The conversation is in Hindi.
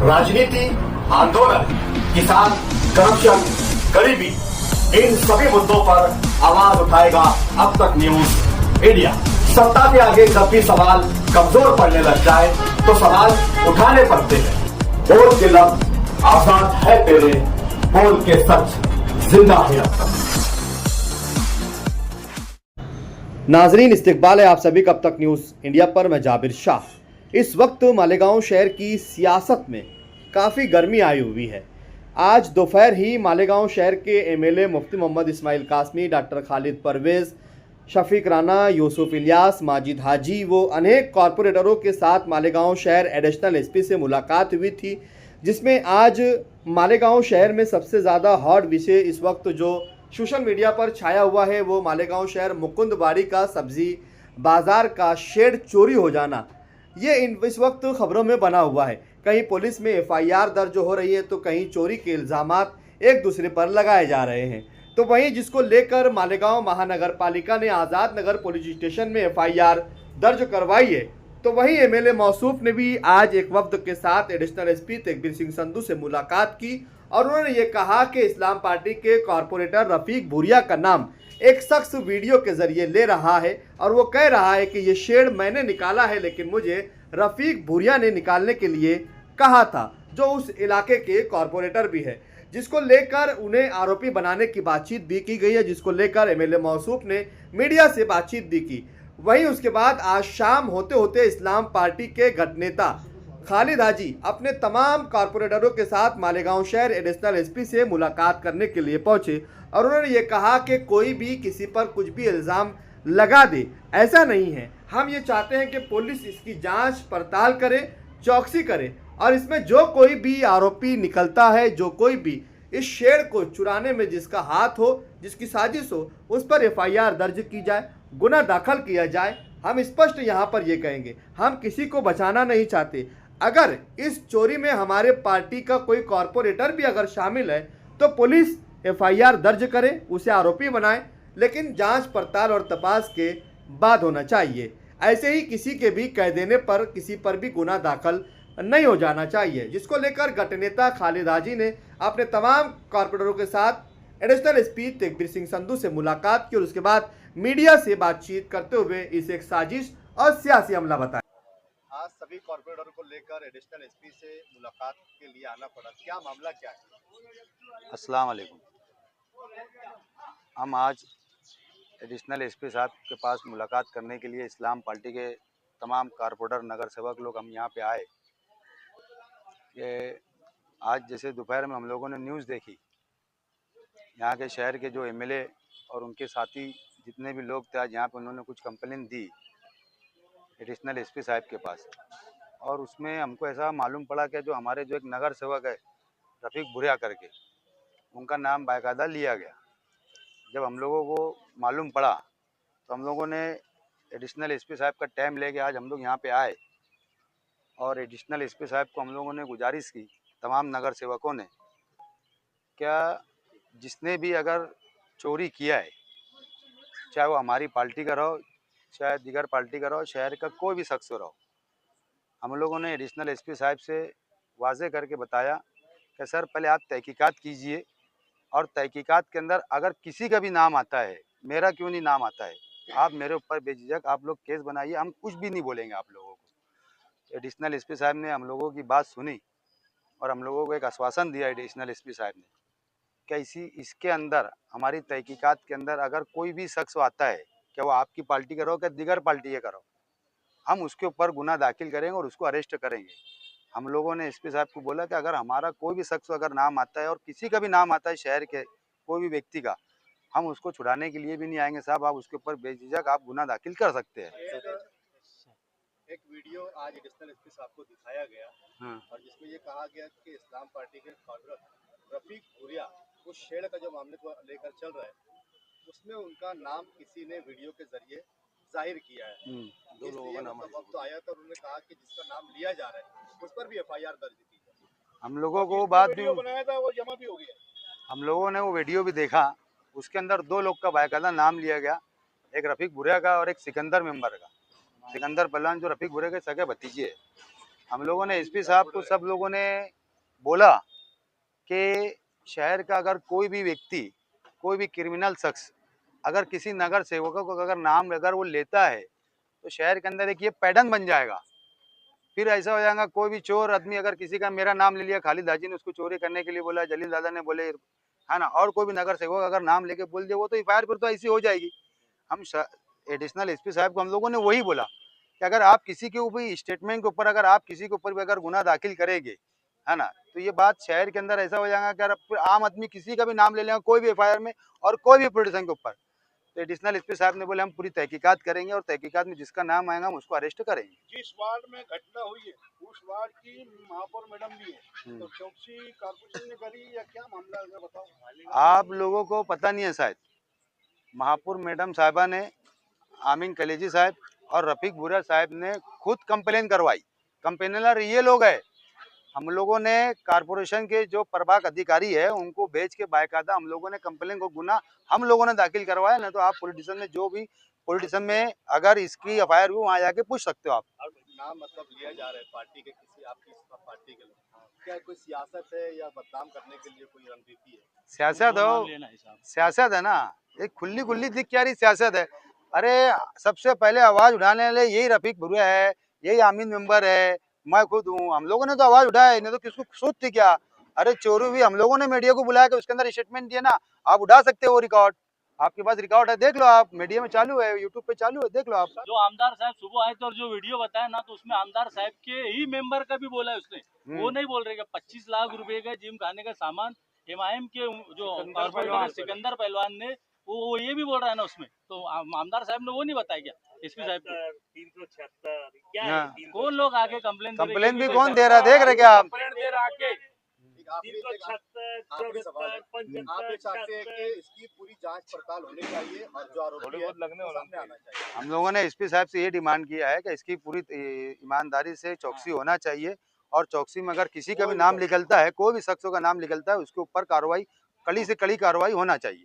राजनीति, आंदोलन, किसान, करप्शन, गरीबी, इन सभी मुद्दों पर आवाज उठाएगा अब तक न्यूज इंडिया। सत्ता के आगे जब भी सवाल कमजोर पड़ने लग जाए तो सवाल उठाने पड़ते हैं। बोल के लफ्ज आजाद है तेरे, बोल के सच जिंदा है अब तक। नाजरीन, इस्तकबाल है आप सभी का अब तक न्यूज़ इंडिया पर। मैं जाबिर शाह। इस वक्त मालेगांव शहर की सियासत में काफ़ी गर्मी आई हुई है। आज दोपहर ही मालेगांव शहर के एमएलए मुफ्ती मोहम्मद इस्माइल कासमी, डॉक्टर खालिद परवेज़, शफीक राना, यूसुफ इलियास, माजिद हाजी वो अनेक कॉरपोरेटरों के साथ मालेगांव शहर एडिशनल एसपी से मुलाकात हुई थी, जिसमें आज मालेगांव शहर में सबसे ज़्यादा हॉट विषय इस वक्त जो सोशल मीडिया पर छाया हुआ है वो मालेगांव शहर मुकुंदबाड़ी का सब्जी बाजार का शेड चोरी हो जाना, ये इस वक्त खबरों में बना हुआ है। कहीं पुलिस में एफआईआर दर्ज हो रही है तो कहीं चोरी के इल्ज़ामात एक दूसरे पर लगाए जा रहे हैं। तो वहीं जिसको लेकर मालेगांव महानगर पालिका ने आज़ाद नगर पुलिस स्टेशन में एफआईआर दर्ज करवाई है, तो वहीं एमएलए मौसूफ ने भी आज एक वफ्द के साथ एडिशनल एसपी तेगबीर सिंह संधू से मुलाकात की और उन्होंने ये कहा कि इस्लाम पार्टी के कॉरपोरेटर रफीक भूरिया का नाम एक शख्स वीडियो के जरिए ले रहा है और वो कह रहा है कि ये शेड मैंने निकाला है, लेकिन मुझे रफीक भूरिया ने निकालने के लिए कहा था, जो उस इलाके के कॉरपोरेटर भी है, जिसको लेकर उन्हें आरोपी बनाने की बातचीत भी की गई है, जिसको लेकर एमएलए मौसूफ ने मीडिया से बातचीत भी की। वहीं उसके बाद आज शाम होते होते इस्लाम पार्टी के गठनेता खालिद हाजी अपने तमाम कॉरपोरेटरों के साथ मालेगांव शहर एडिशनल एसपी से मुलाकात करने के लिए पहुंचे और उन्होंने ये कहा कि कोई भी किसी पर कुछ भी इल्ज़ाम लगा दे, ऐसा नहीं है। हम ये चाहते हैं कि पुलिस इसकी जांच पड़ताल करे, चौकसी करे और इसमें जो कोई भी आरोपी निकलता है, जो कोई भी इस शेड को चुराने में जिसका हाथ हो, जिसकी साजिश हो, उस पर एफआईआर दर्ज की जाए, गुना दाखिल किया जाए। हम स्पष्ट यहाँ पर ये कहेंगे, हम किसी को बचाना नहीं चाहते। अगर इस चोरी में हमारे पार्टी का कोई कॉरपोरेटर भी अगर शामिल है तो पुलिस एफआईआर दर्ज करे, उसे आरोपी बनाए, लेकिन जांच पड़ताल और तपास के बाद होना चाहिए। ऐसे ही किसी के भी कह देने पर किसी पर भी गुनाह दाखिल नहीं हो जाना चाहिए, जिसको लेकर गठनेता खालिद हाजी ने अपने तमाम कॉरपोरेटरों के साथ एडिशनल एसपी तेगबीर सिंह संधू से मुलाकात की और उसके बाद मीडिया से बातचीत करते हुए इसे एक साजिश और सियासी हमला बताया। आज सभी कॉर्पोरेटर को लेकर एडिशनल एसपी से मुलाकात के लिए आना पड़ा, क्या मामला क्या है? अस्सलाम वालेकुम। हम आज एडिशनल एसपी साहब के पास मुलाकात करने के लिए इस्लाम पार्टी के तमाम कॉरपोरेटर नगर सेवक लोग हम यहाँ पे आए कि आज जैसे दोपहर में हम लोगों ने न्यूज़ देखी, यहाँ के शहर के जो एमएलए और उनके साथी जितने भी लोग थे, आज यहाँ पे उन्होंने कुछ कंप्लेन दी एडिशनल एसपी साहब के पास और उसमें हमको ऐसा मालूम पड़ा कि जो हमारे जो एक नगर सेवक है रफीक भूरिया करके, उनका नाम बाकायदा लिया गया। जब हम लोगों को मालूम पड़ा तो हम लोगों ने एडिशनल एसपी साहब का टाइम लेके आज हम लोग यहाँ पे आए और एडिशनल एसपी साहब को हम लोगों ने गुजारिश की, तमाम नगर सेवकों ने, क्या जिसने भी अगर चोरी किया है, चाहे वो हमारी पार्टी का रहो चाहे दीगर पार्टी का रहो, शहर का कोई भी शख्स रहो, हम लोगों ने एडिशनल एसपी साहब से वाजे करके बताया कि सर पहले आप तहकीकात कीजिए और तहकीकात के अंदर अगर किसी का भी नाम आता है, मेरा क्यों नहीं नाम आता है, आप मेरे ऊपर बेझिझक आप लोग केस बनाइए, हम कुछ भी नहीं बोलेंगे आप लोगों को। एडिशनल एसपी साहब ने हम लोगों की बात सुनी और हम लोगों को एक आश्वासन दिया एडिशनल एसपी साहब ने कि इसके अंदर हमारी तहकीकात के अंदर अगर कोई भी शख्स आता है, क्या वो आपकी पार्टी का रहो क्या दीगर पार्टी का रहो, हम उसके ऊपर गुनाह दाखिल करेंगे और उसको अरेस्ट करेंगे। हम लोगों ने एसपी साहब को बोला कि अगर हमारा कोई भी शख्स अगर नाम आता है और किसी का भी नाम आता है शहर के कोई भी व्यक्ति का, हम उसको छुड़ाने के लिए भी नहीं आएंगे साहब, आप उसके ऊपर बेझिझक आप गुनाह दाखिल कर सकते हैं। एक वीडियो आज एडिशनल एसपी साहब को दिखाया गया और जिसमें ये कहा गया कि इस्लाम पार्टी के कॉर्पोरेटर रफीक भूरिया उस शेड का जो मामले को लेकर चल रहा है, उसमें उनका नाम किसी ने वीडियो के जरिए जाहिर किया है। दो लोगों का नाम वक्त तो आया था, उन्होंने कहा कि जिसका नाम लिया जा रहा है उस पर भी एफआईआर दर्ज की जाए। हम लोगों को बात भी बनाया था वो जमा भी हो गया, हम लोगों ने वो वीडियो भी देखा, उसके अंदर दो लोग का बाकायदा नाम लिया गया, एक रफीक भूरिया का और एक सिकंदर मेंबर का। सिकंदर पहलवान जो रफीक भूरिया के सगे भतीजे है, हम लोगों ने एसपी साहब को सब लोगों ने बोला कि शहर का अगर कोई भी व्यक्ति, कोई भी क्रिमिनल शख्स अगर किसी नगर सेवकों को अगर नाम अगर वो लेता है तो शहर के अंदर एक ये पैटर्न बन जाएगा। फिर ऐसा हो जाएगा, कोई भी चोर आदमी अगर किसी का मेरा नाम ले लिया, खालिद हाजी ने उसको चोरी करने के लिए बोला, जलील दादा ने बोले, है ना, और कोई भी नगर सेवक अगर नाम लेके बोल दिया, वो तो एफआईआर फिर तो ऐसी हो जाएगी। हम एडिशनल एसपी साहब को हम लोगों ने वही बोला कि अगर आप किसी के ऊपर स्टेटमेंट के ऊपर अगर आप किसी के ऊपर भी अगर गुना दाखिल करेंगे, है ना, तो ये बात शहर के अंदर ऐसा हो जाएगा कि अगर आम आदमी किसी का भी नाम ले लेगा कोई भी एफआईआर में और कोई भी पॉलिटिशियन के ऊपर, तो एडिशनल एसपी साहब ने बोले हम पूरी तहकीकात करेंगे और तहकीकात में जिसका नाम आएगा हम उसको अरेस्ट करेंगे। जिस वार्ड में घटना हुई है उस वार्ड की महापौर मैडम भी है, तो चौकसी कारपोरेशन ने करी या क्या मामला है बताओ। आप लोगों को पता नहीं है शायद, महापौर मैडम साहिबा ने, आमीन कलेजी साहब और रफीक भूरिया साहब ने खुद कंप्लेन करवाई। कंप्लेनर ये लोग है। हम लोगों ने कारपोरेशन के जो प्रभाग अधिकारी है उनको भेज के बाकायदा हम लोगों ने कंप्लेन को गुना हम लोगों ने दाखिल करवाया। ना तो आप पॉलिटिशियन में जो भी पॉलिटिशियन में अगर इसकी एफआईआर हुई वहाँ जाके पूछ सकते हो आप। नाम मतलब लिया जा रहा है पार्टी के किसी आपकी पार्टी के लोग, क्या कोई सियासत है या बदनाम करने के लिए कोई रणनीति है? सियासत हो, सियासत है ना, एक खुली खुली दिख क्या रही सियासत है। अरे सबसे पहले आवाज उठाने वाले यही रफीक भुरिया है, यही आमीन मेंबर है, मैं खुद हूँ। हम लोगों ने तो आवाज उठाया, नहीं तो किसको सोच थी क्या। अरे चोरी भी हम लोगों ने मीडिया को बुलाया कि उसके अंदर स्टेटमेंट दिया ना, आप उठा सकते हो रिकॉर्ड, आपके पास रिकॉर्ड है, देख लो आप, मीडिया में चालू है, यूट्यूब पे चालू है, देख लो आप। जो आमदार साहब सुबह आए थे और जो वीडियो बताया ना, तो उसमें आमदार साहब के ही मेंबर का भी बोला है उसने। वो नहीं बोल रहे कि 25 लाख रुपए का जिम खाने का सामान एमआईएम के जो कॉर्पोरेटर सिकंदर पहलवान ने, वो ये भी बोल रहा है ना उसमें। तो आमदार साहब ने वो नहीं बताया क्या एसपी साहब को? 376 कौन लोग आके कंप्लेन भी कौन दे रहा है, देख रहे क्या आप? आप ये चाहते हैं कि इसकी पूरी जांच पड़ताल होनी चाहिए और जो आरोपी है सामने आना चाहिए। हम लोगों ने एसपी साहब से ये डिमांड किया है कि इसकी पूरी ईमानदारी से चौकसी होना चाहिए और चौकसी में अगर किसी का भी नाम निकलता है, कोई भी शख्सों का नाम निकलता है, उसके ऊपर कार्रवाई, कड़ी से कड़ी कार्रवाई होना चाहिए।